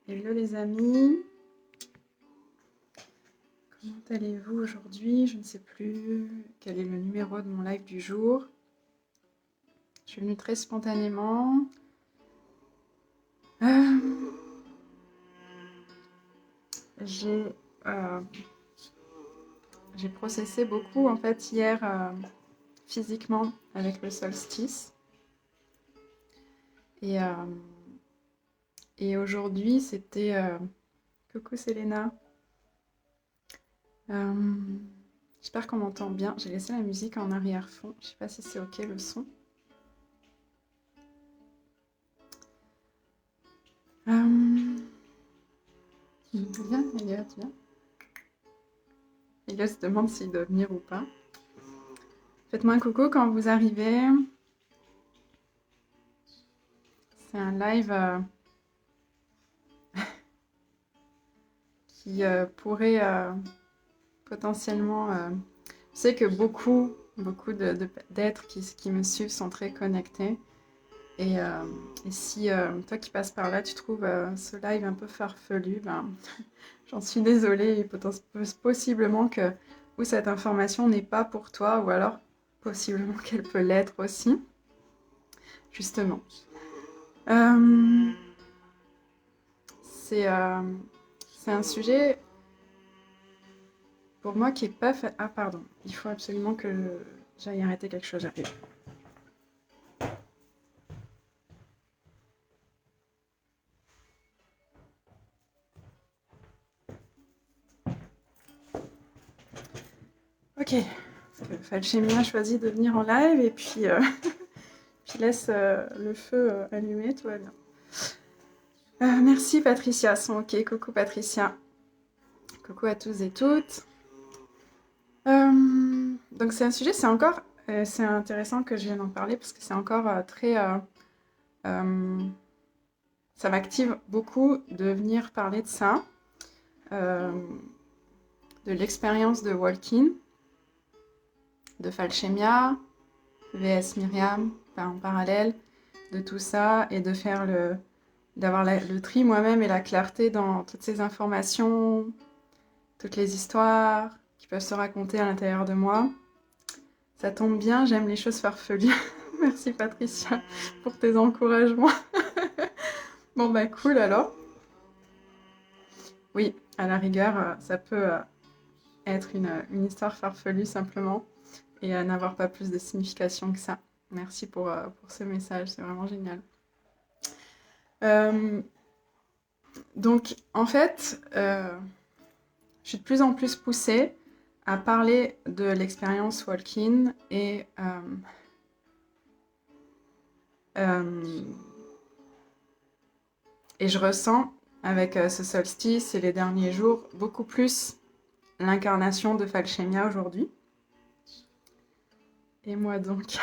Hello les amis, comment allez-vous aujourd'hui? Je ne sais plus quel est le numéro de mon live du jour. Je suis venue très spontanément. Euh, j'ai euh, j'ai processé beaucoup en fait hier physiquement avec le solstice. Et, euh, et aujourd'hui c'était... Coucou Selena. J'espère qu'on m'entend bien. J'ai laissé la musique en arrière-fond. Je sais pas si c'est ok le son. Viens, Elliot, viens. Elliot se demande s'il doit venir ou pas. Faites-moi un coucou quand vous arrivez. C'est un live qui pourrait potentiellement... Je sais que beaucoup d'êtres qui me suivent sont très connectés. Et si toi qui passes par là, tu trouves ce live un peu farfelu, ben, j'en suis désolée. Et possiblement que ou cette information n'est pas pour toi, ou alors possiblement qu'elle peut l'être aussi. Justement. Euh, c'est un sujet pour moi qui est pas fait. Ah pardon, il faut absolument que j'aille arrêter quelque chose. J'arrive. Ok. Falchemia a choisi de venir en live et puis, puis laisse le feu allumé, tout va bien. Merci Patricia, sont ok. Coucou Patricia. Coucou à tous et toutes. Donc c'est un sujet, c'est encore, c'est intéressant que je vienne en parler parce que c'est encore très, ça m'active beaucoup de venir parler de ça, euh, de l'expérience de walk-in, de Falchemia, VS Myriam, en parallèle de tout ça et de faire d'avoir le tri moi-même et la clarté dans toutes ces informations, toutes les histoires qui peuvent se raconter à l'intérieur de moi. Ça tombe bien, j'aime les choses farfelues. Merci Patricia pour tes encouragements. Bon bah cool alors. Oui, à la rigueur, ça peut être une histoire farfelue simplement et n'avoir pas plus de signification que ça. Merci pour ce message, c'est vraiment génial. Donc en fait, je suis de plus en plus poussée à parler de l'expérience walk-in et je ressens avec ce solstice et les derniers jours beaucoup plus l'incarnation de Falchemia aujourd'hui. Et moi donc,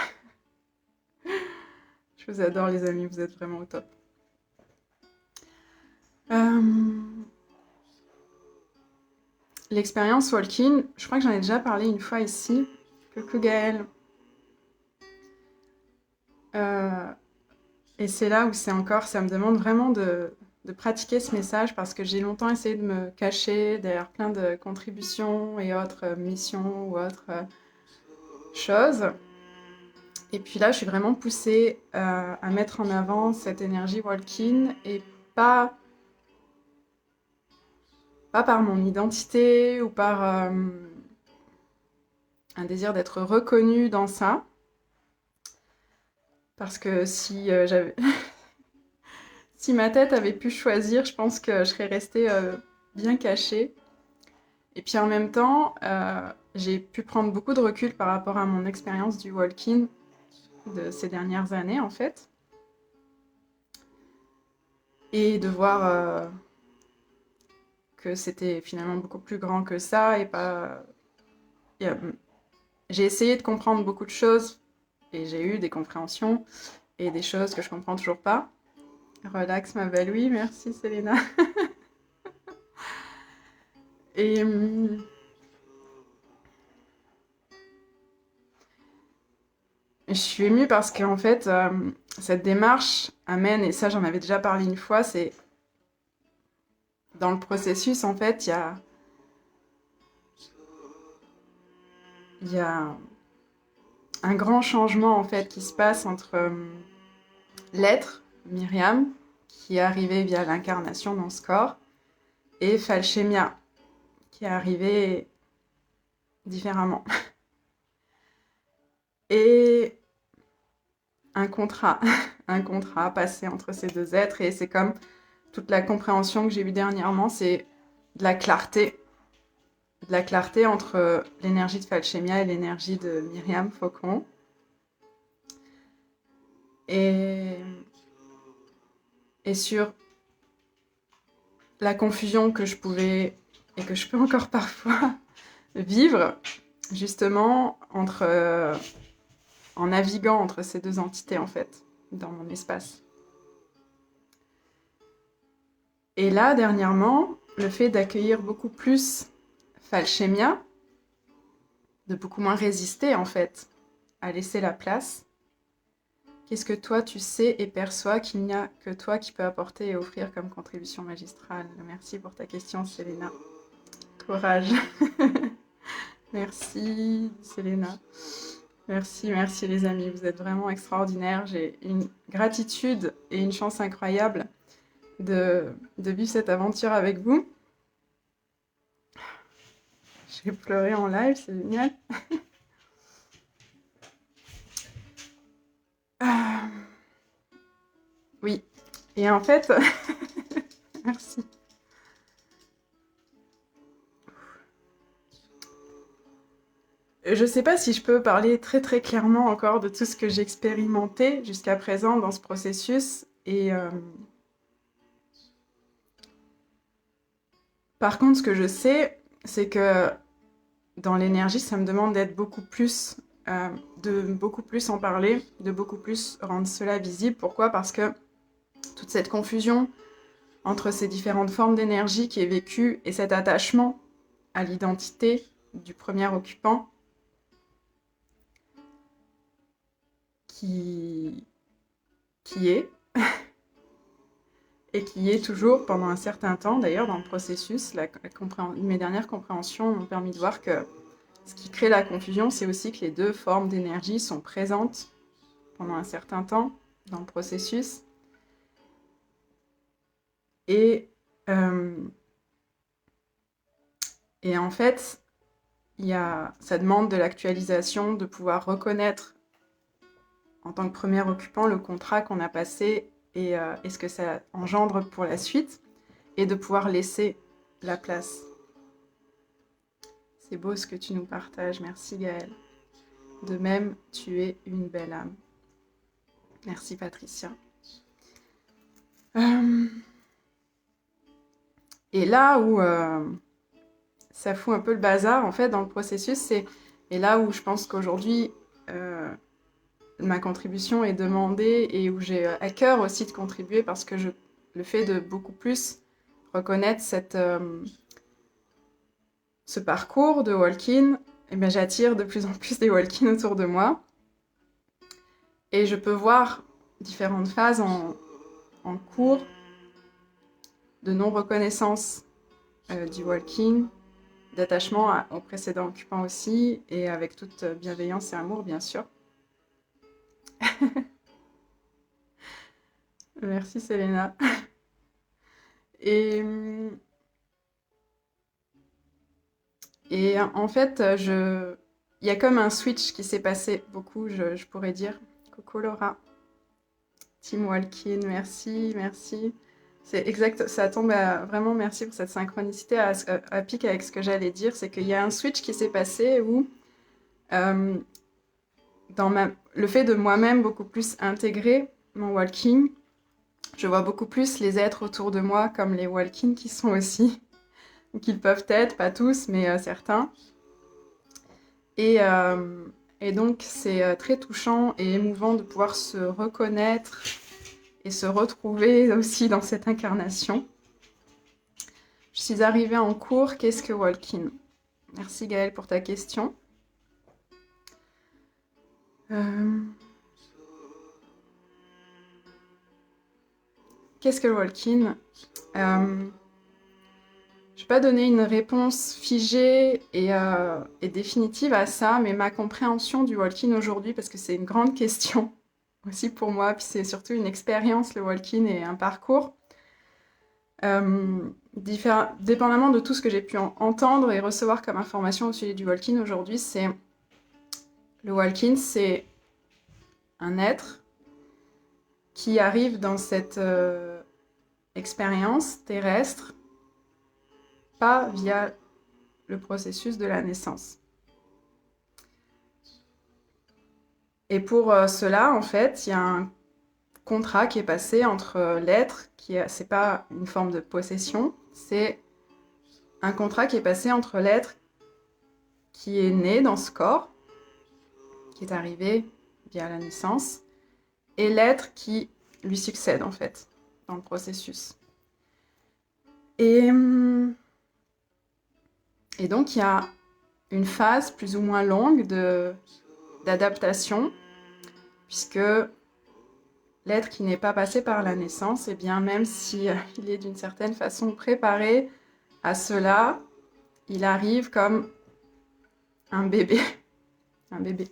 je vous adore les amis, vous êtes vraiment au top. L'expérience walk-in, je crois que j'en ai déjà parlé une fois ici. Coucou Gaëlle. Et c'est là où c'est encore, ça me demande vraiment de pratiquer ce message parce que j'ai longtemps essayé de me cacher derrière plein de contributions et autres missions ou autres choses. Et puis là, je suis vraiment poussée à mettre en avant cette énergie walk-in et pas par mon identité ou par un désir d'être reconnue dans ça. Parce que si j'avais... si ma tête avait pu choisir, je pense que je serais restée bien cachée. Et puis en même temps, j'ai pu prendre beaucoup de recul par rapport à mon expérience du walk-in de ces dernières années, en fait. Et de voir que c'était finalement beaucoup plus grand que ça et pas... J'ai essayé de comprendre beaucoup de choses et j'ai eu des compréhensions et des choses que je comprends toujours pas. Relax ma belle, oui, merci Selena. Et je suis émue parce qu'en fait, cette démarche amène, et ça j'en avais déjà parlé une fois, c'est dans le processus, en fait, il y a un grand changement en fait qui se passe entre l'être, Myriam, qui est arrivée via l'incarnation dans ce corps, et Falchemia, qui est arrivée différemment. Et un contrat, un contrat passé entre ces deux êtres, et c'est comme toute la compréhension que j'ai eue dernièrement, c'est de la clarté entre l'énergie de Falchemia et l'énergie de Myriam Faucon. Et sur la confusion que je pouvais et que je peux encore parfois vivre, justement, en naviguant entre ces deux entités, en fait, dans mon espace. Et là, dernièrement, le fait d'accueillir beaucoup plus Falchemia, de beaucoup moins résister, en fait, à laisser la place. Qu'est-ce que toi, tu sais et perçois qu'il n'y a que toi qui peux apporter et offrir comme contribution magistrale? Merci pour ta question, Selena. Courage. Merci, Selena. Merci, merci les amis, vous êtes vraiment extraordinaires. J'ai une gratitude et une chance incroyable de vivre cette aventure avec vous. J'ai pleuré en live, c'est génial. Oui, et en fait, merci. Je sais pas si je peux parler très très clairement encore de tout ce que j'ai expérimenté jusqu'à présent dans ce processus. Et par contre, ce que je sais, c'est que dans l'énergie, ça me demande d'être de beaucoup plus en parler, de beaucoup plus rendre cela visible. Pourquoi? Parce que toute cette confusion entre ces différentes formes d'énergie qui est vécue et cet attachement à l'identité du premier occupant qui est et qui est toujours pendant un certain temps. D'ailleurs, dans le processus, mes dernières compréhensions m'ont permis de voir que ce qui crée la confusion, c'est aussi que les deux formes d'énergie sont présentes pendant un certain temps dans le processus. Et en fait, ça demande de l'actualisation, de pouvoir reconnaître en tant que premier occupant le contrat qu'on a passé et ce que ça engendre pour la suite, et de pouvoir laisser la place. C'est beau ce que tu nous partages, merci Gaëlle. De même, tu es une belle âme. Merci Patricia. Et là où ça fout un peu le bazar, en fait, dans le processus, et là où je pense qu'aujourd'hui, ma contribution est demandée et où j'ai à cœur aussi de contribuer parce que le fait de beaucoup plus reconnaître ce parcours de walk-in, eh bien, j'attire de plus en plus des walk-in autour de moi. Et je peux voir différentes phases en cours de non-reconnaissance du walk-in, d'attachement au précédent occupant aussi, et avec toute bienveillance et amour, bien sûr. Merci Selena. Et en fait, il y a comme un switch qui s'est passé beaucoup, je pourrais dire. Coucou Laura. Team Walkin, merci, merci. C'est exact, ça tombe vraiment merci pour cette synchronicité à pic avec ce que j'allais dire. C'est qu'il y a un switch qui s'est passé où, le fait de moi-même beaucoup plus intégrer mon walking, je vois beaucoup plus les êtres autour de moi comme les walking qui sont aussi, ou qu'ils peuvent être, pas tous, mais certains. Et donc, c'est très touchant et émouvant de pouvoir se reconnaître et se retrouver aussi dans cette incarnation. Je suis arrivée en cours, qu'est-ce que walk-in? Merci Gaëlle pour ta question. Qu'est-ce que le walk-in? vais pas donner une réponse figée et définitive à ça, mais ma compréhension du walk-in aujourd'hui, parce que c'est une grande question aussi pour moi, puis c'est surtout une expérience, le walk-in et un parcours. Dépendamment de tout ce que j'ai pu entendre et recevoir comme information au sujet du walk-in aujourd'hui, c'est le walk-in, c'est un être qui arrive dans cette expérience terrestre, pas via le processus de la naissance. Et pour cela, en fait, il y a un contrat qui est passé entre l'être, c'est pas une forme de possession, c'est un contrat qui est passé entre l'être qui est né dans ce corps, qui est arrivé via la naissance, et l'être qui lui succède, en fait, dans le processus. Et donc, il y a une phase plus ou moins longue d'adaptation, puisque l'être qui n'est pas passé par la naissance, eh bien, même si il est d'une certaine façon préparé à cela, il arrive comme un bébé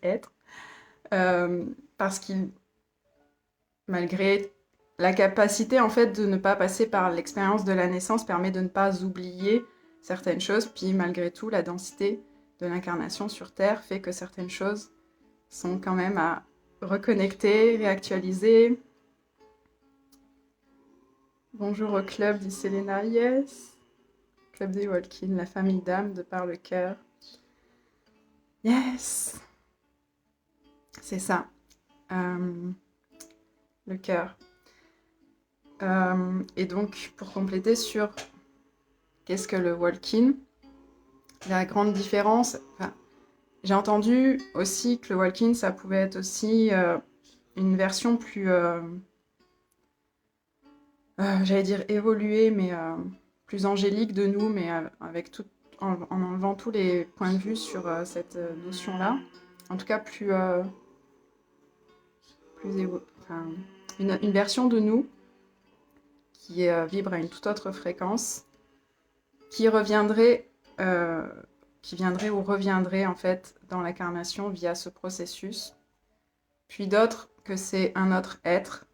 être, parce qu'il, malgré la capacité en fait de ne pas passer par l'expérience de la naissance, permet de ne pas oublier certaines choses, puis malgré tout, la densité de l'incarnation sur Terre fait que certaines choses sont quand même à reconnecter, réactualiser. Bonjour au club, dit Selena. Yes. Club des Walk-in, la famille d'âme de par le cœur. Yes. C'est ça. Le cœur. Et donc, pour compléter sur qu'est-ce que le walk-in, la grande différence, j'ai entendu aussi que le walk-in, ça pouvait être aussi une version plus, j'allais dire évoluée, mais plus angélique de nous, mais avec tout, en enlevant tous les points de vue sur cette notion-là. En tout cas, une version de nous qui vibre à une toute autre fréquence, qui viendrait ou reviendrait en fait dans l'incarnation via ce processus. Puis d'autres que c'est un autre être.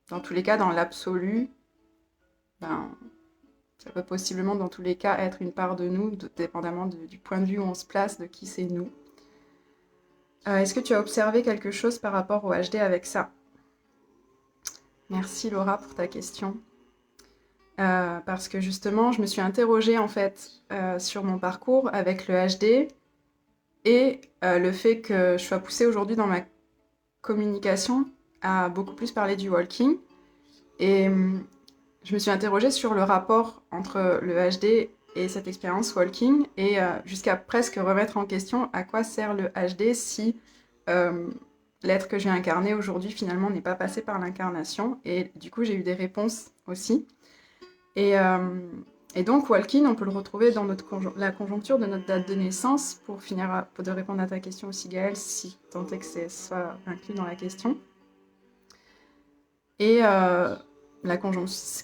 Dans tous les cas, dans l'absolu, ça peut possiblement dans tous les cas être une part de nous, dépendamment du point de vue où on se place, de qui c'est nous. Est-ce que tu as observé quelque chose par rapport au HD avec ça? Merci Laura pour ta question. Parce que justement, je me suis interrogée en fait sur mon parcours avec le HD et le fait que je sois poussée aujourd'hui dans ma communication à beaucoup plus parler du walking. Et je me suis interrogée sur le rapport entre le HD et cette expérience walking et jusqu'à presque remettre en question à quoi sert le HD si l'être que j'ai incarné aujourd'hui finalement n'est pas passé par l'incarnation. Et du coup, j'ai eu des réponses aussi. Et donc, walking, on peut le retrouver dans la conjoncture de notre date de naissance, pour finir de répondre à ta question aussi, Gaëlle, si tant est que ce soit inclus dans la question. Et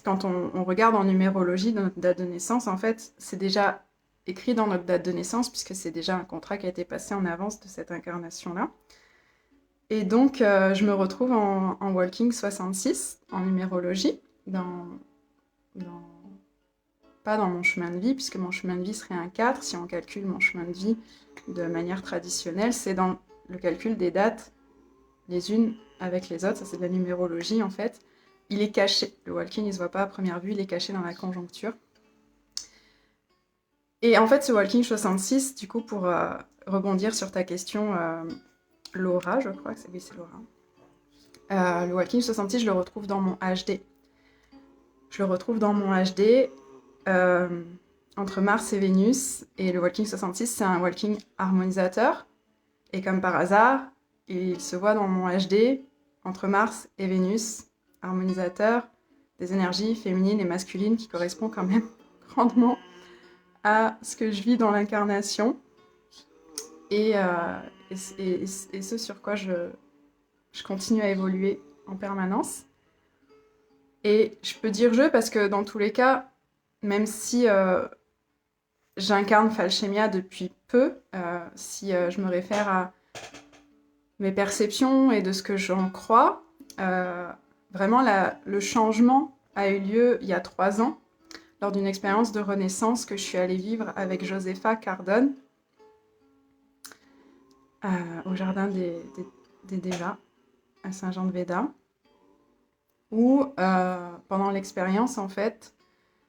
quand on regarde en numérologie dans notre date de naissance, en fait, c'est déjà écrit dans notre date de naissance, puisque c'est déjà un contrat qui a été passé en avance de cette incarnation-là. Et donc, je me retrouve en walking 66, en numérologie, pas dans mon chemin de vie, puisque mon chemin de vie serait un 4, si on calcule mon chemin de vie de manière traditionnelle, c'est dans le calcul des dates, les unes avec les autres, ça c'est de la numérologie en fait. Il est caché, le walking il ne se voit pas à première vue, il est caché dans la conjoncture. Et en fait ce walking 66, du coup pour rebondir sur ta question Laura, je crois que c'est Laura. Le walking 66, je le retrouve dans mon HD. Je le retrouve dans mon HD entre Mars et Vénus, et le walking 66 c'est un walking harmonisateur, et comme par hasard il se voit dans mon HD entre Mars et Vénus, harmonisateur des énergies féminines et masculines qui correspond quand même grandement à ce que je vis dans l'incarnation et ce sur quoi je continue à évoluer en permanence. Et je peux dire je parce que dans tous les cas, même si j'incarne Falchemia depuis peu, si je me réfère à mes perceptions et de ce que j'en crois. Vraiment, le changement a eu lieu il y a 3 ans, lors d'une expérience de renaissance que je suis allée vivre avec Josepha Cardone, au jardin des Devas, à Saint-Jean-de-Véda, où pendant l'expérience, en fait,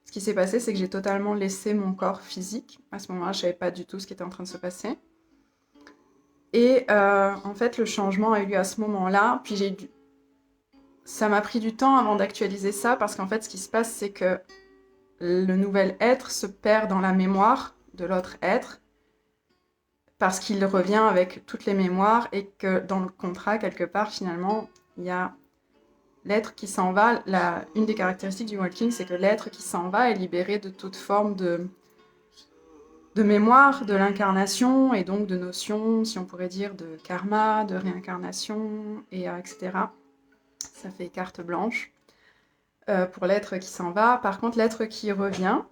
ce qui s'est passé, c'est que j'ai totalement laissé mon corps physique. À ce moment-là, je ne savais pas du tout ce qui était en train de se passer. Et en fait, le changement a eu lieu à ce moment-là. Puis ça m'a pris du temps avant d'actualiser ça, parce qu'en fait, ce qui se passe, c'est que le nouvel être se perd dans la mémoire de l'autre être, parce qu'il revient avec toutes les mémoires, et que dans le contrat, quelque part, finalement, il y a l'être qui s'en va. Une des caractéristiques du walking, c'est que l'être qui s'en va est libéré de toute forme de mémoire, de l'incarnation, et donc de notions, si on pourrait dire, de karma, de réincarnation, etc. Ça fait carte blanche pour l'être qui s'en va. Par contre, l'être qui revient,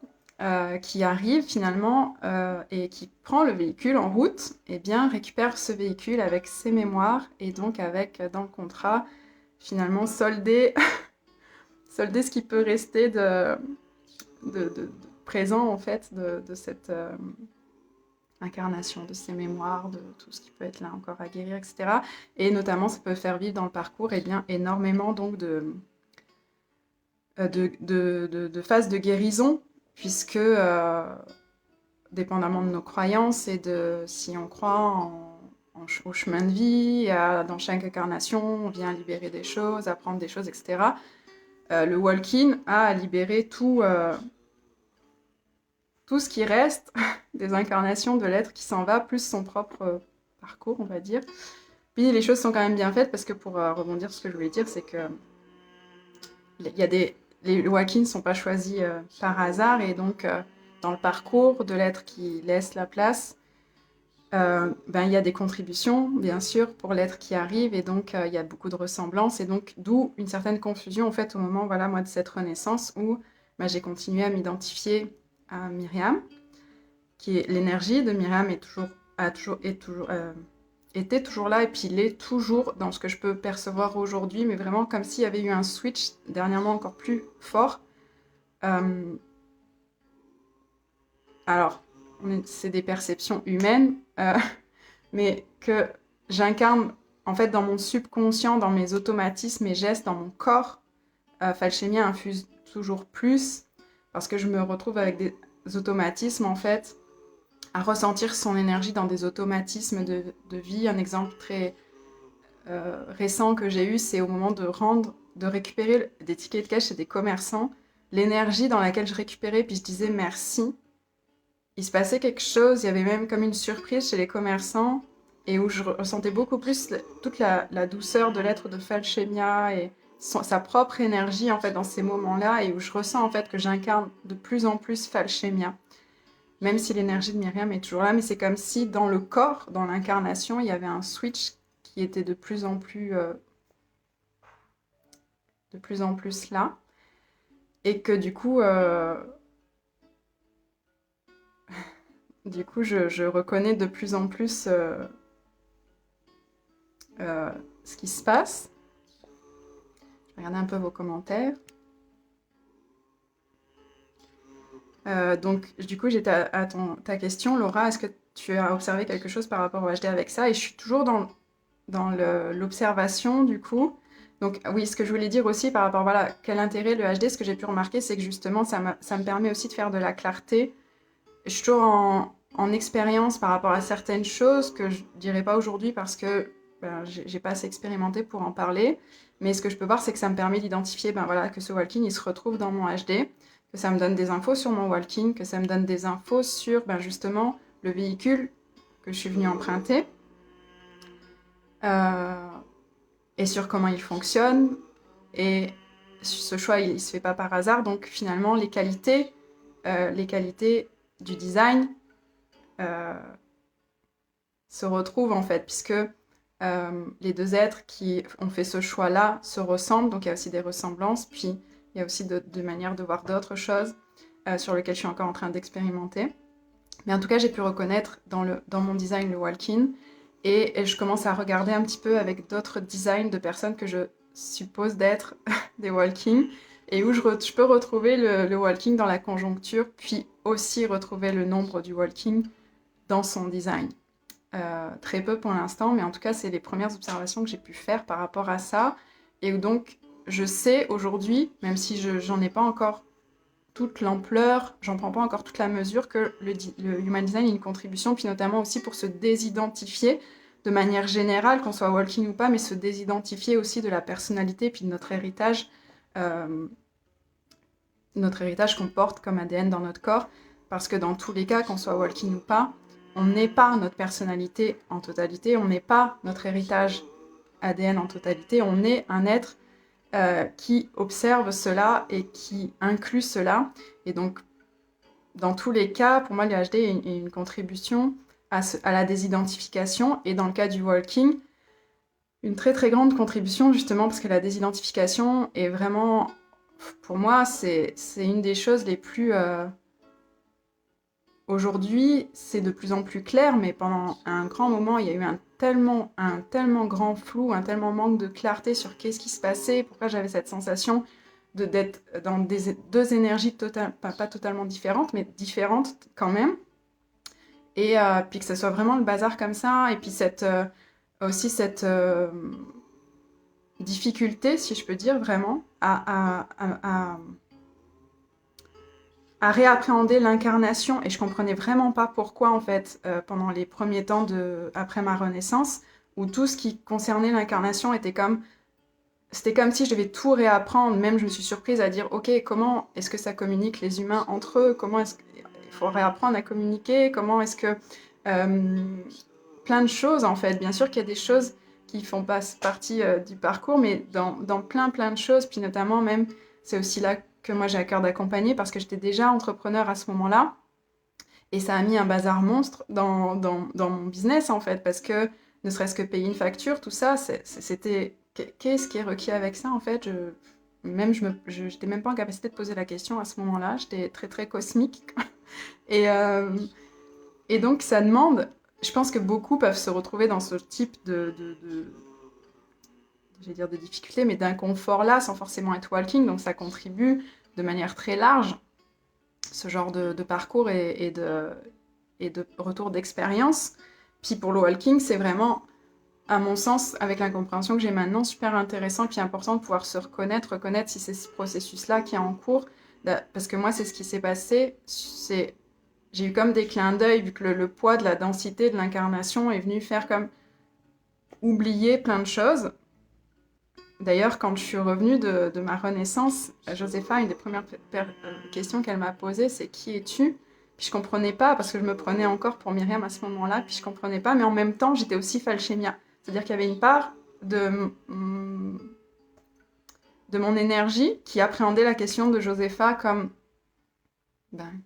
qui arrive finalement et qui prend le véhicule en route, eh bien récupère ce véhicule avec ses mémoires, et donc avec, dans le contrat, finalement solder, solder ce qui peut rester de présent, en fait, de cette incarnation, de ces mémoires, de tout ce qui peut être là encore à guérir, etc. Et notamment, ça peut faire vivre dans le parcours, eh bien, énormément donc de phases de guérison, puisque dépendamment de nos croyances et de si on croit au chemin de vie, dans chaque incarnation, on vient libérer des choses, apprendre des choses, etc. Le walk-in a libéré tout ce qui reste des incarnations de l'être qui s'en va, plus son propre parcours, on va dire. Puis les choses sont quand même bien faites, parce que pour rebondir sur ce que je voulais dire, c'est que les walk-ins ne sont pas choisis par hasard, et donc dans le parcours de l'être qui laisse la place, il y a des contributions, bien sûr, pour l'être qui arrive, et donc il y a beaucoup de ressemblances, et donc d'où une certaine confusion, en fait, au moment, voilà, moi, de cette renaissance, où j'ai continué à m'identifier à Myriam, qui est l'énergie de Myriam, était toujours là, et puis il est toujours dans ce que je peux percevoir aujourd'hui, mais vraiment comme s'il y avait eu un switch dernièrement encore plus fort. Alors, c'est des perceptions humaines, mais que j'incarne en fait dans mon subconscient, dans mes automatismes et gestes, dans mon corps. Falchemia infuse toujours plus, parce que je me retrouve avec des automatismes, en fait, à ressentir son énergie dans des automatismes de vie. Un exemple très récent que j'ai eu, c'est au moment de récupérer des tickets de cash chez des commerçants, l'énergie dans laquelle je récupérais, puis je disais merci. Il se passait quelque chose, il y avait même comme une surprise chez les commerçants, et où je ressentais beaucoup plus toute la douceur de l'être de Falchemia, et sa propre énergie, en fait, dans ces moments-là, et où je ressens, en fait, que j'incarne de plus en plus Falchemia. Même si l'énergie de Myriam est toujours là, mais c'est comme si dans le corps, dans l'incarnation, il y avait un switch qui était de plus en plus là, et que du coup, je reconnais de plus en plus ce qui se passe. Je vais regarder un peu vos commentaires. Donc, du coup, j'étais à ta question, Laura. Est-ce que tu as observé quelque chose par rapport au HD avec ça? Et je suis toujours dans l'observation, du coup. Donc, oui, ce que je voulais dire aussi par rapport, voilà, quel intérêt le HD, ce que j'ai pu remarquer, c'est que justement, ça me permet aussi de faire de la clarté. Je suis toujours en expérience par rapport à certaines choses que je dirais pas aujourd'hui, parce que j'ai pas assez expérimenté pour en parler. Mais ce que je peux voir, c'est que ça me permet d'identifier voilà, que ce walking, il se retrouve dans mon HD, que ça me donne des infos sur mon walking, que ça me donne des infos sur justement le véhicule que je suis venue emprunter, et sur comment il fonctionne. Et ce choix, il se fait pas par hasard. Donc finalement, les qualités du design se retrouvent, en fait, puisque les deux êtres qui ont fait ce choix-là se ressemblent, donc il y a aussi des ressemblances, puis il y a aussi de manières de voir d'autres choses sur lesquelles je suis encore en train d'expérimenter. Mais en tout cas, j'ai pu reconnaître dans mon design le walk-in. Et je commence à regarder un petit peu avec d'autres designs de personnes que je suppose d'être des walk-in. Et où je peux retrouver le walk-in dans la conjoncture, puis aussi retrouver le nombre du walk-in dans son design. Très peu pour l'instant, mais en tout cas, c'est les premières observations que j'ai pu faire par rapport à ça. Et donc, je sais aujourd'hui, même si j'en ai pas encore toute l'ampleur, j'en prends pas encore toute la mesure, que le human design est une contribution, puis notamment aussi pour se désidentifier de manière générale, qu'on soit walking ou pas, mais se désidentifier aussi de la personnalité, puis de euh, notre héritage qu'on porte comme ADN dans notre corps, parce que dans tous les cas, qu'on soit walking ou pas, on n'est pas notre personnalité en totalité, on n'est pas notre héritage ADN en totalité, on est un être qui observe cela et qui inclut cela. Et donc, dans tous les cas, pour moi, l'UHD est une contribution à la désidentification. Et dans le cas du walking, une très très grande contribution, justement, parce que la désidentification est vraiment, pour moi, c'est une des choses les plus... Aujourd'hui, c'est de plus en plus clair, mais pendant un grand moment, il y a eu un tellement grand flou, un tellement manque de clarté sur qu'est-ce qui se passait, pourquoi j'avais cette sensation d'être dans deux énergies pas totalement différentes, mais différentes quand même. Et puis que ce soit vraiment le bazar comme ça, et puis aussi cette difficulté, si je peux dire vraiment, à réappréhender l'incarnation, et je comprenais vraiment pas pourquoi en fait pendant les premiers temps après ma renaissance, où tout ce qui concernait l'incarnation c'était comme si je devais tout réapprendre. Même je me suis surprise à dire ok, comment est-ce que ça communique les humains entre eux, comment est-ce qu'il faut réapprendre à communiquer, comment est-ce que euh, plein de choses en fait. Bien sûr qu'il y a des choses qui font pas partie du parcours, mais dans plein de choses, puis notamment même, c'est aussi là que moi j'ai à cœur d'accompagner parce que j'étais déjà entrepreneur à ce moment-là, et ça a mis un bazar monstre dans mon business en fait, parce que ne serait-ce que payer une facture, tout ça, c'était... Qu'est-ce qui est requis avec ça en fait? J'étais même pas en capacité de poser la question à ce moment-là, j'étais très très cosmique. Et, euh, et donc, ça demande, je pense que beaucoup peuvent se retrouver dans ce type je vais dire de difficulté, mais d'inconfort-là, sans forcément être walking. Donc, ça contribue de manière très large, ce genre de parcours et de retour d'expérience. Puis pour le walking, c'est vraiment, à mon sens, avec l'incompréhension que j'ai maintenant, super intéressant puis important de pouvoir se reconnaître si c'est ce processus-là qui est en cours. Parce que moi, c'est ce qui s'est passé, j'ai eu comme des clins d'œil, vu que le poids de la densité de l'incarnation est venu faire comme oublier plein de choses. D'ailleurs, quand je suis revenue de ma renaissance, Josepha, une des premières questions qu'elle m'a posées, c'est qui es-tu? Puis je comprenais pas, parce que je me prenais encore pour Myriam à ce moment-là, puis je comprenais pas, mais en même temps, j'étais aussi Falchemia. C'est-à-dire qu'il y avait une part de mon énergie qui appréhendait la question de Josepha comme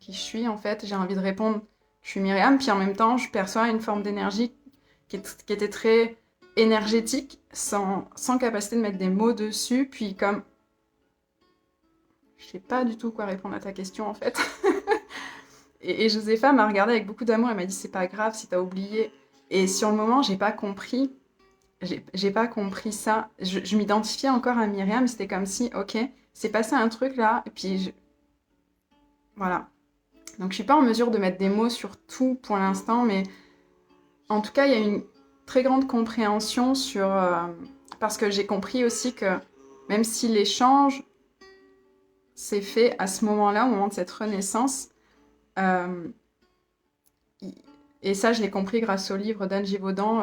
qui je suis en fait. J'ai envie de répondre, je suis Myriam, puis en même temps, je perçois une forme d'énergie qui était très énergétique, sans capacité de mettre des mots dessus, puis comme je sais pas du tout quoi répondre à ta question en fait. Et Josepha m'a regardée avec beaucoup d'amour, elle m'a dit c'est pas grave si t'as oublié. Et sur le moment, j'ai pas compris. J'ai pas compris ça. Je m'identifiais encore à Myriam, c'était comme si, ok, c'est passé un truc là, et puis voilà. Donc je suis pas en mesure de mettre des mots sur tout pour l'instant, mais en tout cas, il y a une très grande compréhension parce que j'ai compris aussi que même si l'échange s'est fait à ce moment-là, au moment de cette renaissance, euh, et ça, je l'ai compris grâce au livre d'Anne Givaudan,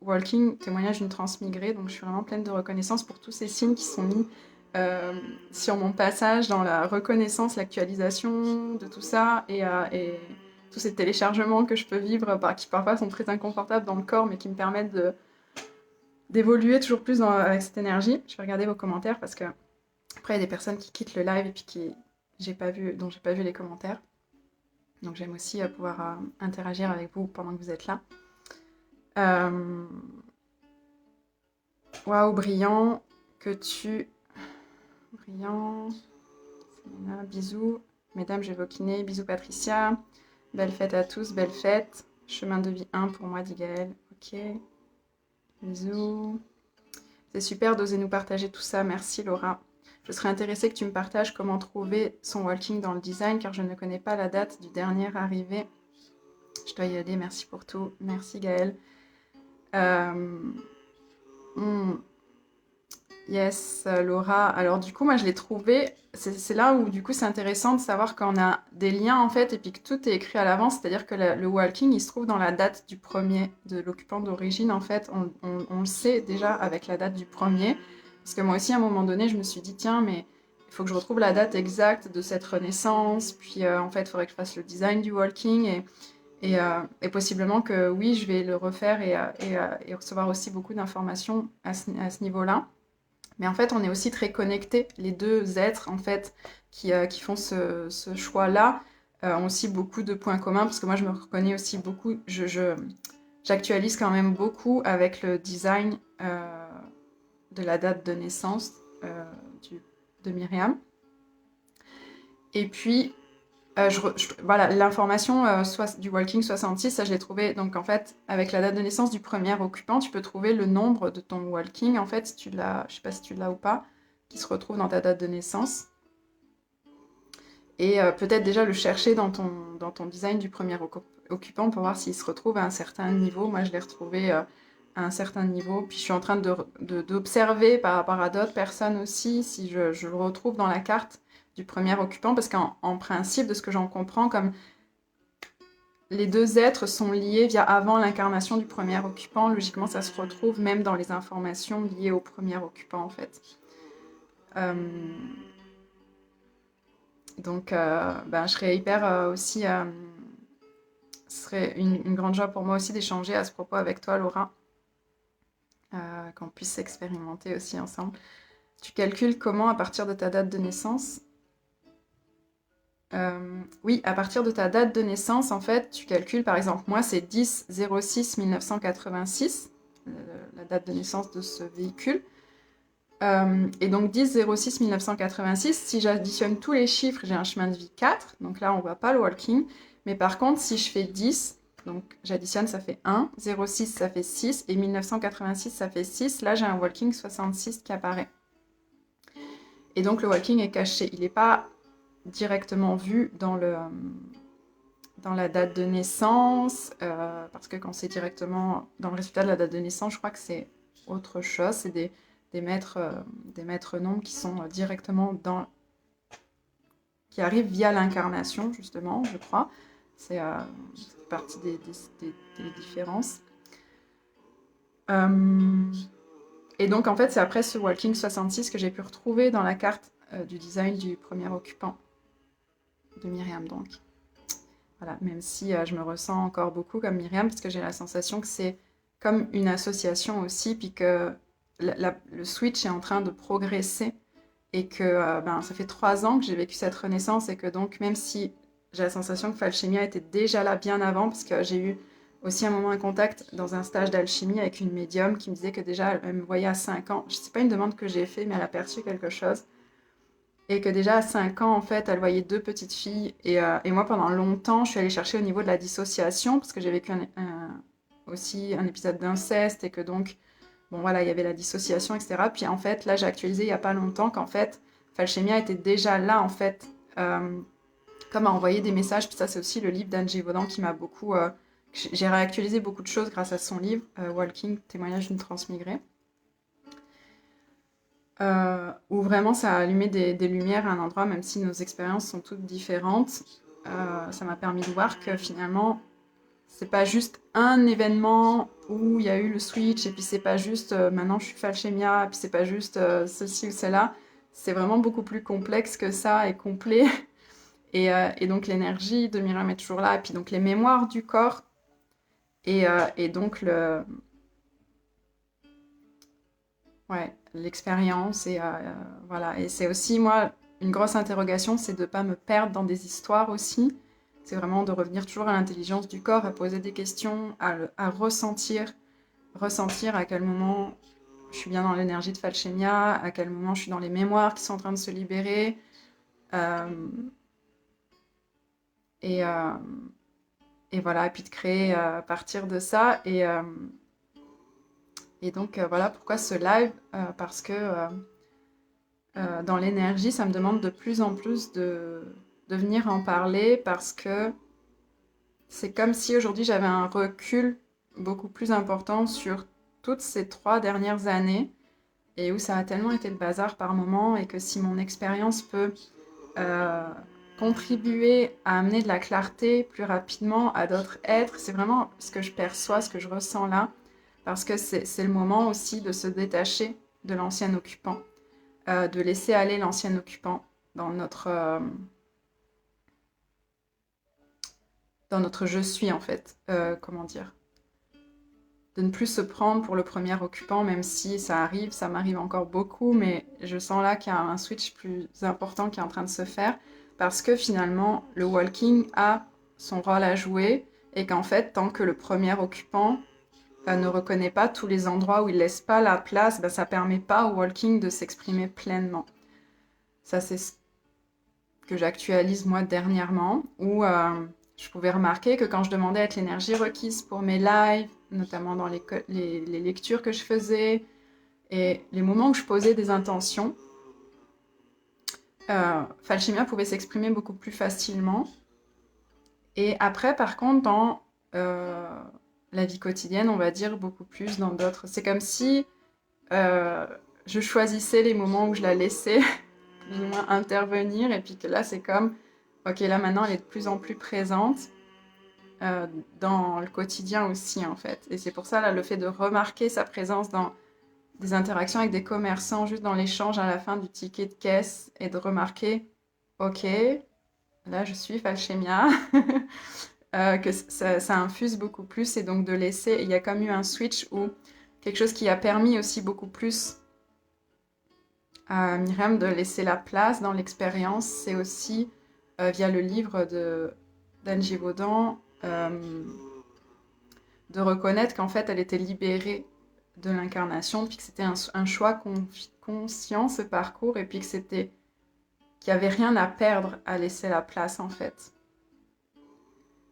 Walking, témoignage d'une transmigrée. Donc je suis vraiment pleine de reconnaissance pour tous ces signes qui sont mis euh, sur mon passage dans la reconnaissance, l'actualisation de tout ça et tous ces téléchargements que je peux vivre, qui parfois sont très inconfortables dans le corps, mais qui me permettent d'évoluer toujours plus avec cette énergie. Je vais regarder vos commentaires parce que après il y a des personnes qui quittent le live et puis dont j'ai pas vu les commentaires. Donc j'aime aussi pouvoir interagir avec vous pendant que vous êtes là. Waouh, brillant, Brillant, Selena, bisous. Mesdames, je vais vous kiné, bisous Patricia. Belle fête à tous, belle fête. Chemin de vie 1 pour moi, dit Gaëlle. Ok. Bisous. C'est super d'oser nous partager tout ça. Merci Laura. Je serais intéressée que tu me partages comment trouver son walking dans le design car je ne connais pas la date du dernier arrivé. Je dois y aller. Merci pour tout. Merci Gaëlle. Hmm. Yes, Laura. Alors du coup, moi je l'ai trouvé. C'est là où du coup c'est intéressant de savoir qu'on a des liens en fait et puis que tout est écrit à l'avance. C'est-à-dire que le walking il se trouve dans la date du premier de l'occupant d'origine. En fait, on le sait déjà avec la date du premier. Parce que moi aussi à un moment donné, je me suis dit tiens, mais il faut que je retrouve la date exacte de cette renaissance. Puis en fait, il faudrait que je fasse le design du walking et possiblement que oui, je vais le refaire et recevoir aussi beaucoup d'informations à ce niveau-là. Mais en fait, on est aussi très connectés. Les deux êtres, en fait, qui font ce choix-là, ont aussi beaucoup de points communs, parce que moi, je me reconnais aussi beaucoup. J'actualise quand même beaucoup avec le design de la date de naissance du, de Myriam. Et puis, voilà, l'information du Walking 66, ça je l'ai trouvé. Donc en fait, avec la date de naissance du premier occupant, tu peux trouver le nombre de ton Walking. En fait, si tu l'as, je sais pas si tu l'as ou pas, qui se retrouve dans ta date de naissance. Et peut-être déjà le chercher dans ton design du premier occupant pour voir s'il se retrouve à un certain niveau. Moi, je l'ai retrouvé à un certain niveau. Puis je suis en train d'observer par rapport à d'autres personnes aussi si je le retrouve dans la carte du premier occupant, parce qu'en principe, de ce que j'en comprends, comme les deux êtres sont liés via avant l'incarnation du premier occupant, logiquement ça se retrouve même dans les informations liées au premier occupant en fait. Euh, donc ben, je serais hyper aussi... ce serait une grande joie pour moi aussi d'échanger à ce propos avec toi Laura, qu'on puisse s'expérimenter aussi ensemble. Tu calcules comment à partir de ta date de naissance? Oui, à partir de ta date de naissance, en fait, tu calcules, par exemple, moi, c'est 10-06-1986, la date de naissance de ce véhicule. Et donc 10-06-1986, si j'additionne tous les chiffres, j'ai un chemin de vie 4, donc là, on ne voit pas le walking. Mais par contre, si je fais 10, donc j'additionne, ça fait 1, 06, ça fait 6, et 1986, ça fait 6, là, j'ai un walking 66 qui apparaît. Et donc, le walking est caché. Il n'est pas directement vu dans la date de naissance, parce que quand c'est directement dans le résultat de la date de naissance, je crois que c'est autre chose. C'est des maîtres nombres qui sont directement qui arrivent via l'incarnation, justement, je crois. C'est partie des différences. Et donc, en fait, c'est après ce Walking 66 que j'ai pu retrouver dans la carte du design du premier occupant de Myriam, donc. Voilà, même si je me ressens encore beaucoup comme Myriam, parce que j'ai la sensation que c'est comme une association aussi, puis que le switch est en train de progresser, et que ben, ça fait 3 ans que j'ai vécu cette renaissance, et que donc même si j'ai la sensation que Falchemia était déjà là bien avant, parce que j'ai eu aussi un moment un contact dans un stage d'alchimie avec une médium qui me disait que déjà elle me voyait à 5 ans. Je sais pas une demande que j'ai fait, mais elle a perçu quelque chose. Et que déjà à 5 ans, en fait, elle voyait 2 petites filles. Et moi, pendant longtemps, je suis allée chercher au niveau de la dissociation, parce que j'ai vécu aussi un épisode d'inceste, et que donc, bon voilà, il y avait la dissociation, etc. Puis en fait, là, j'ai actualisé il n'y a pas longtemps qu'en fait, Falchemia était déjà là, en fait, comme à envoyer des messages. Puis ça, c'est aussi le livre d'Anne Gévaudan qui m'a beaucoup... j'ai réactualisé beaucoup de choses grâce à son livre, Walking, témoignage d'une transmigrée. Où vraiment ça a allumé des lumières à un endroit, même si nos expériences sont toutes différentes. Ça m'a permis de voir que finalement, c'est pas juste un événement où il y a eu le switch, et puis c'est pas juste maintenant je suis Falchemia, et puis c'est pas juste ceci ou cela. C'est vraiment beaucoup plus complexe que ça et complet. Et donc l'énergie de Myriam est toujours là, et puis donc les mémoires du corps, et donc ouais, l'expérience voilà. Et c'est aussi, moi, une grosse interrogation, c'est de ne pas me perdre dans des histoires aussi. C'est vraiment de revenir toujours à l'intelligence du corps, à poser des questions, à ressentir à quel moment je suis bien dans l'énergie de Falchemia, à quel moment je suis dans les mémoires qui sont en train de se libérer. Euh, et, euh, et voilà, et puis de créer à partir de ça. Et donc, voilà pourquoi ce live, parce que dans l'énergie, ça me demande de plus en plus de venir en parler, parce que c'est comme si aujourd'hui j'avais un recul beaucoup plus important sur toutes ces 3 dernières années, et où ça a tellement été le bazar par moment, et que si mon expérience peut euh, contribuer à amener de la clarté plus rapidement à d'autres êtres, c'est vraiment ce que je perçois, ce que je ressens là, parce que c'est le moment aussi de se détacher de l'ancien occupant, de laisser aller l'ancien occupant dans notre je suis en fait, comment dire, de ne plus se prendre pour le premier occupant, même si ça arrive, ça m'arrive encore beaucoup, mais je sens là qu'il y a un switch plus important qui est en train de se faire, parce que finalement, le walking a son rôle à jouer, et qu'en fait, tant que le premier occupant ne reconnaît pas tous les endroits où il laisse pas la place, ben, ça permet pas au walking de s'exprimer pleinement. Ça, c'est ce que j'actualise moi dernièrement, où je pouvais remarquer que quand je demandais à être l'énergie requise pour mes lives, notamment dans les lectures que je faisais, et les moments où je posais des intentions, Falchemia pouvait s'exprimer beaucoup plus facilement. Et après, par contre, dans la vie quotidienne, on va dire beaucoup plus dans d'autres. C'est comme si euh, je choisissais les moments où je la laissais plus ou moins intervenir, et puis que là, c'est comme, ok, là maintenant, elle est de plus en plus présente euh, dans le quotidien aussi, en fait. Et c'est pour ça, là, le fait de remarquer sa présence dans des interactions avec des commerçants, juste dans l'échange à la fin du ticket de caisse, et de remarquer, ok, là, je suis Falchemia, que ça infuse beaucoup plus, et donc de laisser, il y a comme eu un switch où quelque chose qui a permis aussi beaucoup plus à Myriam de laisser la place dans l'expérience, c'est aussi via le livre d'Anne Givaudan, de reconnaître qu'en fait elle était libérée de l'incarnation, puis que c'était un choix conscient ce parcours, et puis que qu'il n'y avait rien à perdre à laisser la place en fait.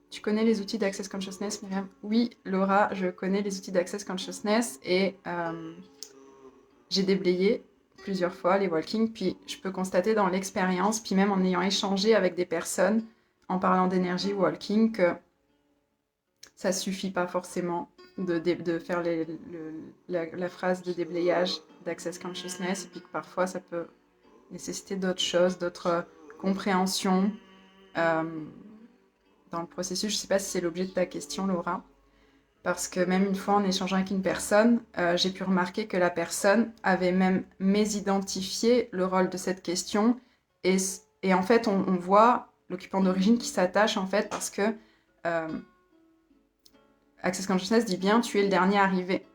Tu connais les outils d'Access Consciousness, Myriam? Oui, Laura, je connais les outils d'Access Consciousness, et j'ai déblayé plusieurs fois les walking, puis je peux constater dans l'expérience, puis même en ayant échangé avec des personnes, en parlant d'énergie walking, que ça suffit pas forcément de faire la phrase de déblayage d'Access Consciousness, et puis que parfois ça peut nécessiter d'autres choses, d'autres compréhensions euh, dans le processus. Je sais pas si c'est l'objet de ta question, Laura. Parce que même une fois en échangeant avec une personne, j'ai pu remarquer que la personne avait même mésidentifié le rôle de cette question. Et, et en fait, on voit l'occupant d'origine qui s'attache en fait parce que euh, Access Consciousness dit bien tu es le dernier arrivé.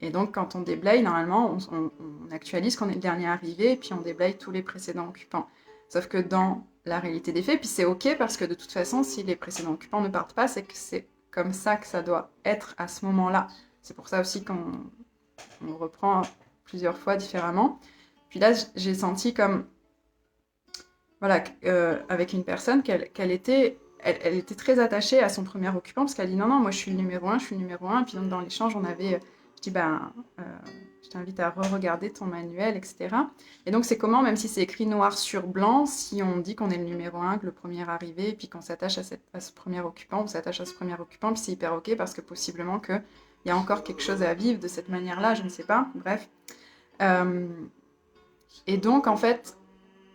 Et donc quand on déblaye, normalement, on actualise qu'on est le dernier arrivé et puis on déblaye tous les précédents occupants. Sauf que dans la réalité des faits, puis c'est ok parce que de toute façon, si les précédents occupants ne partent pas, c'est que c'est comme ça que ça doit être à ce moment-là. C'est pour ça aussi qu'on reprend plusieurs fois différemment. Puis là, j'ai senti comme, voilà, avec une personne, qu'elle était, elle était très attachée à son premier occupant, parce qu'elle dit non, non, moi je suis le numéro un, je suis le numéro un. Et puis donc dans l'échange, je dis, ben, je t'invite à re-regarder ton manuel, etc. Et donc c'est comment, même si c'est écrit noir sur blanc, si on dit qu'on est le numéro un, que le premier arrivé, et puis qu'on s'attache à ce premier occupant, on s'attache à ce premier occupant, puis c'est hyper ok, parce que possiblement qu'il y a encore quelque chose à vivre de cette manière-là, je ne sais pas, bref. Euh, et donc, en fait,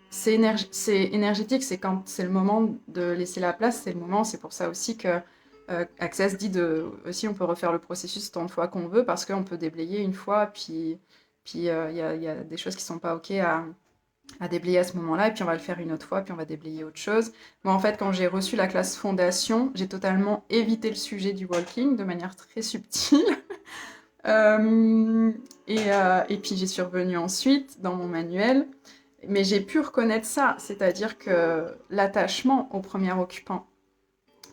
c'est énergétique, c'est quand c'est le moment de laisser la place, c'est le moment, c'est pour ça aussi que Access dit aussi on peut refaire le processus tant de fois qu'on veut, parce qu'on peut déblayer une fois, puis y a des choses qui sont pas ok à déblayer à ce moment-là, et puis on va le faire une autre fois, puis on va déblayer autre chose. Moi, en fait, quand j'ai reçu la classe fondation, j'ai totalement évité le sujet du walking de manière très subtile. Et puis j'y suis revenue ensuite dans mon manuel. Mais j'ai pu reconnaître ça, c'est-à-dire que l'attachement au premier occupant.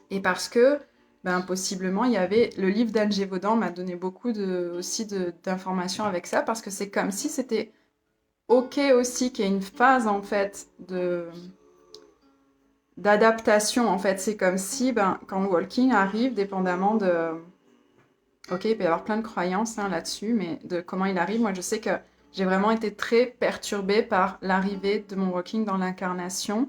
Et parce que, ben, possiblement, il y avait... Le livre d'Anne Gévaudan m'a donné beaucoup d'informations avec ça, parce que c'est comme si c'était OK aussi qu'il y ait une phase, en fait, d'adaptation, en fait. C'est comme si, ben, quand le walking arrive, dépendamment de... Ok, il peut y avoir plein de croyances hein, là-dessus, mais de comment il arrive, moi je sais que j'ai vraiment été très perturbée par l'arrivée de mon walking dans l'incarnation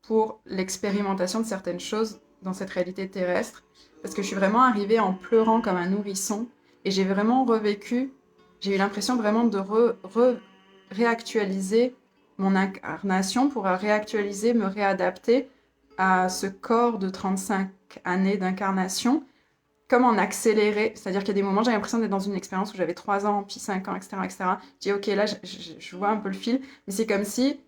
pour l'expérimentation de certaines choses dans cette réalité terrestre. Parce que je suis vraiment arrivée en pleurant comme un nourrisson et j'ai vraiment revécu, j'ai eu l'impression vraiment de réactualiser mon incarnation pour réactualiser, me réadapter à ce corps de 35 années d'incarnation comme en accéléré, c'est-à-dire qu'il y a des moments, j'avais l'impression d'être dans une expérience où j'avais 3 ans, puis 5 ans, etc., etc. Je dis, ok, là, je vois un peu le fil, mais c'est comme si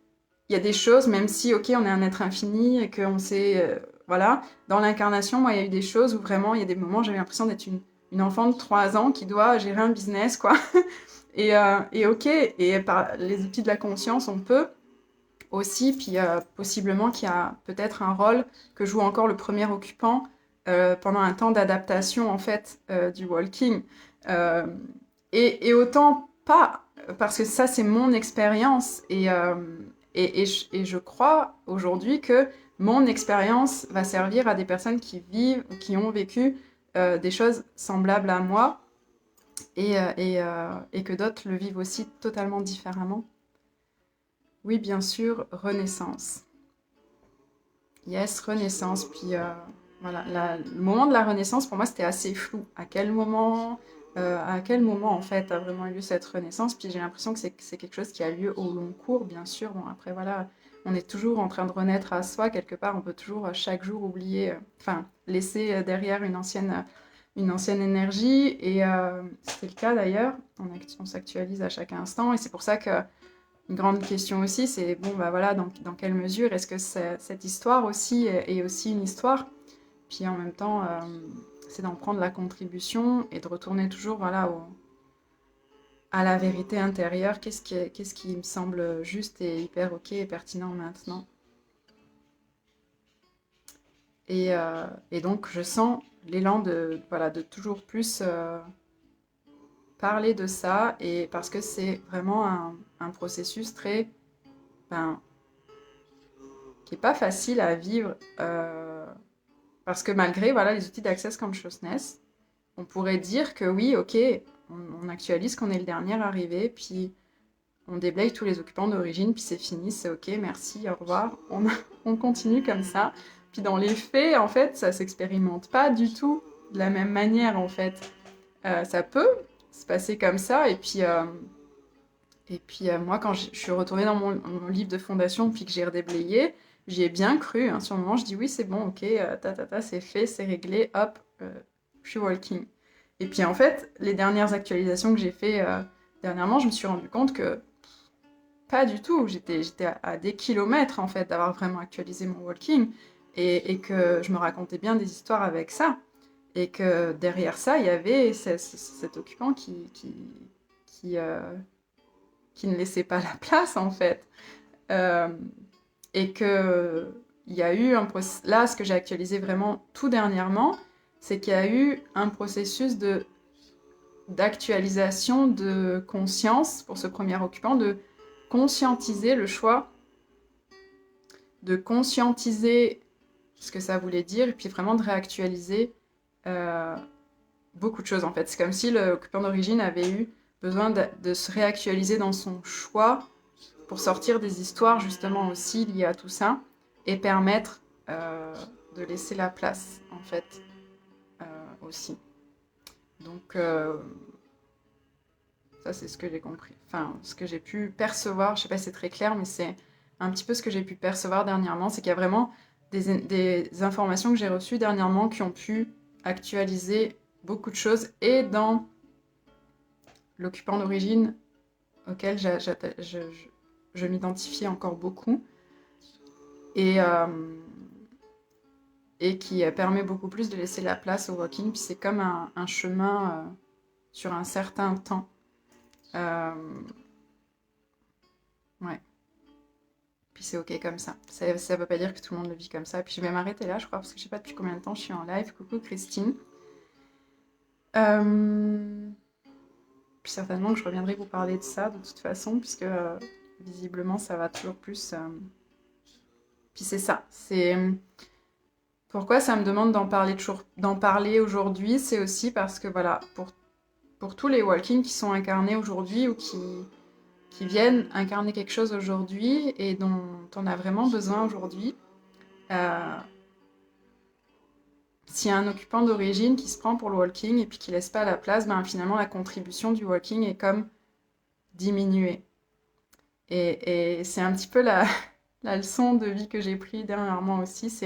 il y a des choses, même si, ok, on est un être infini et qu'on sait, voilà, dans l'incarnation, moi, il y a eu des choses où vraiment, il y a des moments, j'avais l'impression d'être une enfant de 3 ans qui doit gérer un business, quoi. Et ok, et par les outils de la conscience, on peut aussi, puis possiblement qu'il y a peut-être un rôle que joue encore le premier occupant pendant un temps d'adaptation en fait du walking. Euh, et autant pas, parce que ça c'est mon expérience et je crois aujourd'hui que mon expérience va servir à des personnes qui vivent ou qui ont vécu des choses semblables à moi et que d'autres le vivent aussi totalement différemment. Oui, bien sûr, Renaissance. Yes, Renaissance. Puis voilà, le moment de la Renaissance, pour moi, c'était assez flou. À quel moment en fait a vraiment eu lieu cette Renaissance? Puis j'ai l'impression que c'est quelque chose qui a lieu au long cours, bien sûr. Bon, après voilà, on est toujours en train de renaître à soi quelque part. On peut toujours chaque jour oublier, enfin laisser derrière une ancienne énergie. Et c'est le cas d'ailleurs. On s'actualise à chaque instant. Et c'est pour ça que une grande question aussi, c'est bon, bah voilà, dans quelle mesure est-ce que cette histoire aussi est aussi une histoire? Puis en même temps, c'est d'en prendre la contribution et de retourner toujours voilà, à la vérité intérieure. Qu'est-ce qui me semble juste et hyper ok et pertinent maintenant? Et donc, je sens l'élan voilà, de toujours plus parler de ça et parce que c'est vraiment un processus très, ben, qui est pas facile à vivre parce que malgré voilà, les outils d'Access Consciousness, on pourrait dire que oui, ok, on actualise qu'on est le dernier arrivé, puis on déblaye tous les occupants d'origine, puis c'est fini, c'est ok, merci, au revoir, on continue comme ça. Puis dans les faits, en fait, ça s'expérimente pas du tout de la même manière, en fait. Ça peut se passer comme ça, et puis moi, quand je suis retournée dans mon livre de fondation, puis que j'ai redéblayé, j'y ai bien cru. Hein. Sur le moment, je dis oui, c'est bon, ok, c'est fait, c'est réglé, hop, je suis walking. Et puis en fait, les dernières actualisations que j'ai fait dernièrement, je me suis rendu compte que pas du tout. J'étais à des kilomètres en fait d'avoir vraiment actualisé mon walking et que je me racontais bien des histoires avec ça. Et que derrière ça, il y avait cet occupant qui, qui ne laissait pas la place en fait. Euh, et que il y a eu un processus. Là, ce que j'ai actualisé vraiment tout dernièrement, c'est qu'il y a eu un processus d'actualisation de conscience pour ce premier occupant, de conscientiser le choix, de conscientiser ce que ça voulait dire, et puis vraiment de réactualiser euh, beaucoup de choses en fait. C'est comme si l'occupant d'origine avait eu besoin de se réactualiser dans son choix pour sortir des histoires justement aussi liées à tout ça et permettre de laisser la place en fait aussi. Donc ça c'est ce que j'ai compris, enfin ce que j'ai pu percevoir, je sais pas si c'est très clair mais c'est un petit peu ce que j'ai pu percevoir dernièrement, c'est qu'il y a vraiment des informations que j'ai reçues dernièrement qui ont pu actualiser beaucoup de choses et dans l'occupant d'origine auquel je m'identifiais encore beaucoup et, et qui permet beaucoup plus de laisser la place au walking. Puis c'est comme un chemin sur un certain temps. Euh, ouais. Puis c'est ok comme ça. Ça veut pas dire que tout le monde le vit comme ça. Puis je vais m'arrêter là, je crois, parce que je sais pas depuis combien de temps je suis en live. Coucou Christine. Euh, Puis certainement que je reviendrai vous parler de ça de toute façon, puisque visiblement ça va toujours plus Puis c'est ça, c'est pourquoi ça me demande d'en parler aujourd'hui, c'est aussi parce que voilà, pour tous les walking qui sont incarnés aujourd'hui ou qui viennent incarner quelque chose aujourd'hui et dont on a vraiment besoin aujourd'hui, euh, s'il y a un occupant d'origine qui se prend pour le walking et puis qui laisse pas la place, ben finalement la contribution du walking est comme diminuée. Et c'est un petit peu la leçon de vie que j'ai pris dernièrement aussi,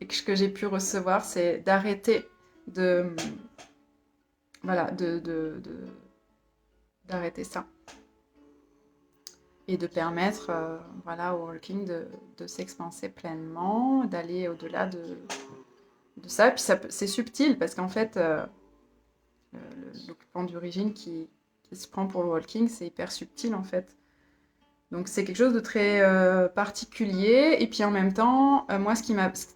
et que j'ai pu recevoir, c'est d'arrêter de, voilà, d'arrêter ça et de permettre, voilà, au walking de s'expanser pleinement, d'aller au-delà de ça. Puis c'est subtil parce qu'en fait, l'occupant d'origine qui se prend pour le walking, c'est hyper subtil en fait. Donc c'est quelque chose de très particulier. Et puis en même temps, moi,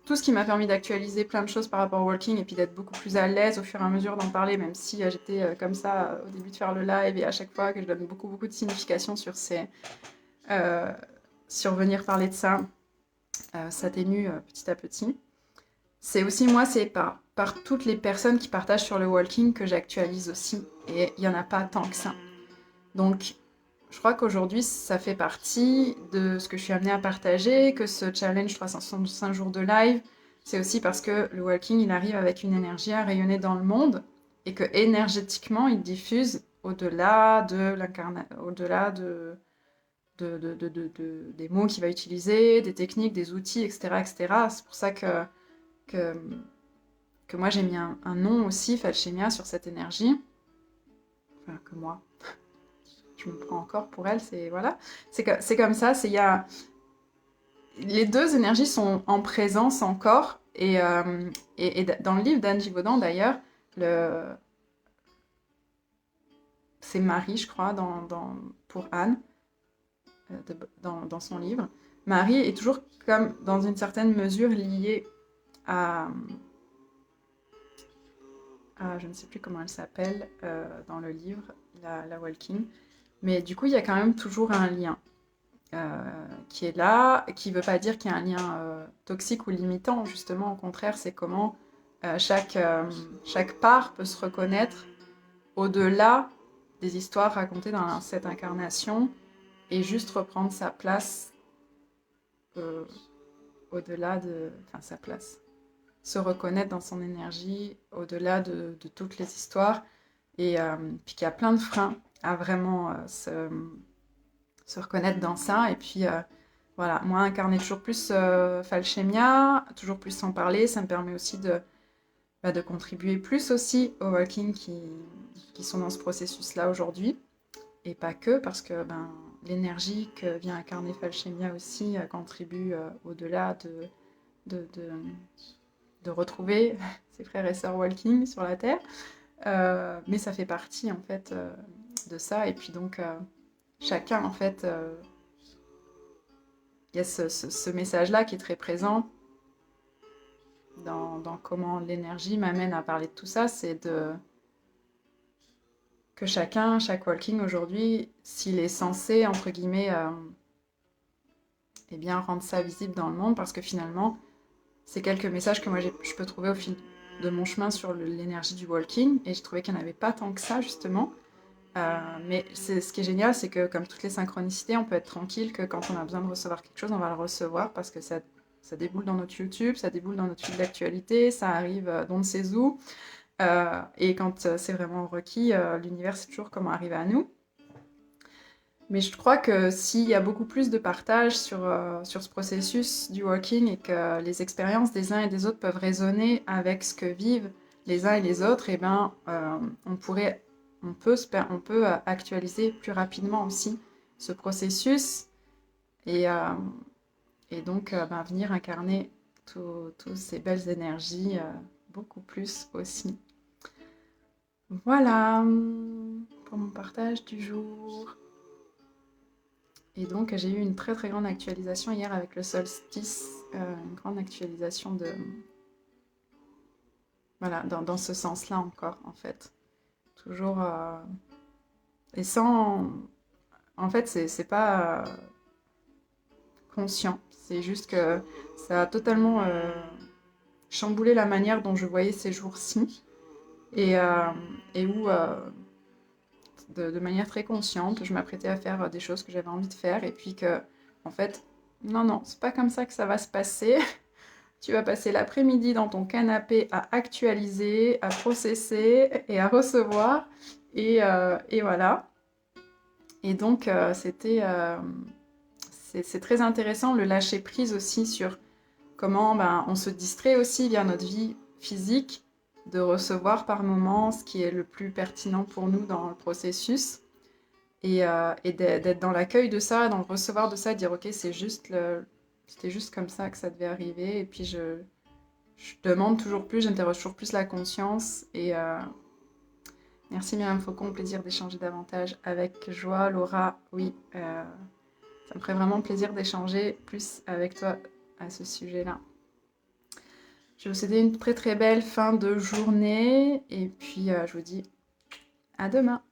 tout ce qui m'a permis d'actualiser plein de choses par rapport au walking et puis d'être beaucoup plus à l'aise au fur et à mesure d'en parler, même si j'étais comme ça au début de faire le live et à chaque fois que je donne beaucoup, beaucoup de signification euh, sur venir parler de ça, s'atténue petit à petit. C'est aussi moi, c'est par toutes les personnes qui partagent sur le walking que j'actualise aussi. Et il n'y en a pas tant que ça. Donc, je crois qu'aujourd'hui, ça fait partie de ce que je suis amenée à partager, que ce challenge 365 jours de live, c'est aussi parce que le walking, il arrive avec une énergie à rayonner dans le monde et que énergétiquement, il diffuse au-delà de l'incarnation, au-delà des mots qu'il va utiliser, des techniques, des outils, etc., etc. C'est pour ça que, que moi, j'ai mis un nom aussi, Falchemia, sur cette énergie. Enfin, que moi, je me prends encore pour elle, c'est voilà. C'est comme ça, les deux énergies sont en présence encore. Et dans le livre d'Anne Givaudan, d'ailleurs, c'est Marie, je crois, pour Anne, dans son livre. Marie est toujours comme, dans une certaine mesure, liée à, je ne sais plus comment elle s'appelle dans le livre, la Walking. Mais du coup, il y a quand même toujours un lien. Qui est là, qui ne veut pas dire qu'il y a un lien toxique ou limitant, justement, au contraire, c'est comment chaque part peut se reconnaître au-delà des histoires racontées dans cette incarnation et juste reprendre sa place euh, au-delà de... Enfin, sa place. Se reconnaître dans son énergie au-delà de toutes les histoires et puis qu'il y a plein de freins à vraiment se reconnaître dans ça. Et puis, voilà, moi, incarner toujours plus Falchemia, toujours plus en parler, ça me permet aussi de contribuer plus aussi aux walking qui sont dans ce processus-là aujourd'hui. Et pas que, parce que l'énergie que vient incarner Falchemia aussi contribue au-delà de, de, de retrouver ses frères et sœurs walking sur la Terre. Mais ça fait partie, en fait, de ça. Et puis donc, chacun, en fait, il y a ce message-là qui est très présent dans comment l'énergie m'amène à parler de tout ça, c'est que chaque walking aujourd'hui, s'il est censé, entre guillemets, eh bien, rendre ça visible dans le monde, parce que finalement, c'est quelques messages que moi je peux trouver au fil de mon chemin sur l'énergie du walking, et je trouvais qu'il n'y en avait pas tant que ça, justement. Mais ce qui est génial, c'est que comme toutes les synchronicités, on peut être tranquille que quand on a besoin de recevoir quelque chose, on va le recevoir parce que ça déboule dans notre YouTube, ça déboule dans notre fil d'actualité, ça arrive d'on ne sait où. Et quand c'est vraiment requis, l'univers sait toujours comment arriver à nous. Mais je crois que s'il y a beaucoup plus de partage sur ce processus du walking et que les expériences des uns et des autres peuvent résonner avec ce que vivent les uns et les autres, eh ben, on peut actualiser plus rapidement aussi ce processus et, euh, et donc venir incarner toutes ces belles énergies beaucoup plus aussi. Voilà pour mon partage du jour. Et donc j'ai eu une très très grande actualisation hier avec le solstice, une grande actualisation voilà, dans ce sens-là encore en fait. Toujours et sans... En fait c'est pas... conscient. C'est juste que ça a totalement chamboulé la manière dont je voyais ces jours-ci et, euh, et où, de manière très consciente, je m'apprêtais à faire des choses que j'avais envie de faire et puis que, en fait, non, non, c'est pas comme ça que ça va se passer. Tu vas passer l'après-midi dans ton canapé à actualiser, à processer et à recevoir. Et voilà. Et donc, c'est très intéressant le lâcher prise aussi sur comment ben, on se distrait aussi via notre vie physique, de recevoir par moment ce qui est le plus pertinent pour nous dans le processus et d'être dans l'accueil de ça, dans le recevoir de ça, dire ok, c'était juste comme ça que ça devait arriver. Et puis je demande toujours plus, j'interroge toujours plus la conscience. Merci Myriam Faucon, plaisir d'échanger davantage avec joie. Laura, oui, ça me ferait vraiment plaisir d'échanger plus avec toi à ce sujet-là. Je vais vous souhaiter une très très belle fin de journée et puis je vous dis à demain.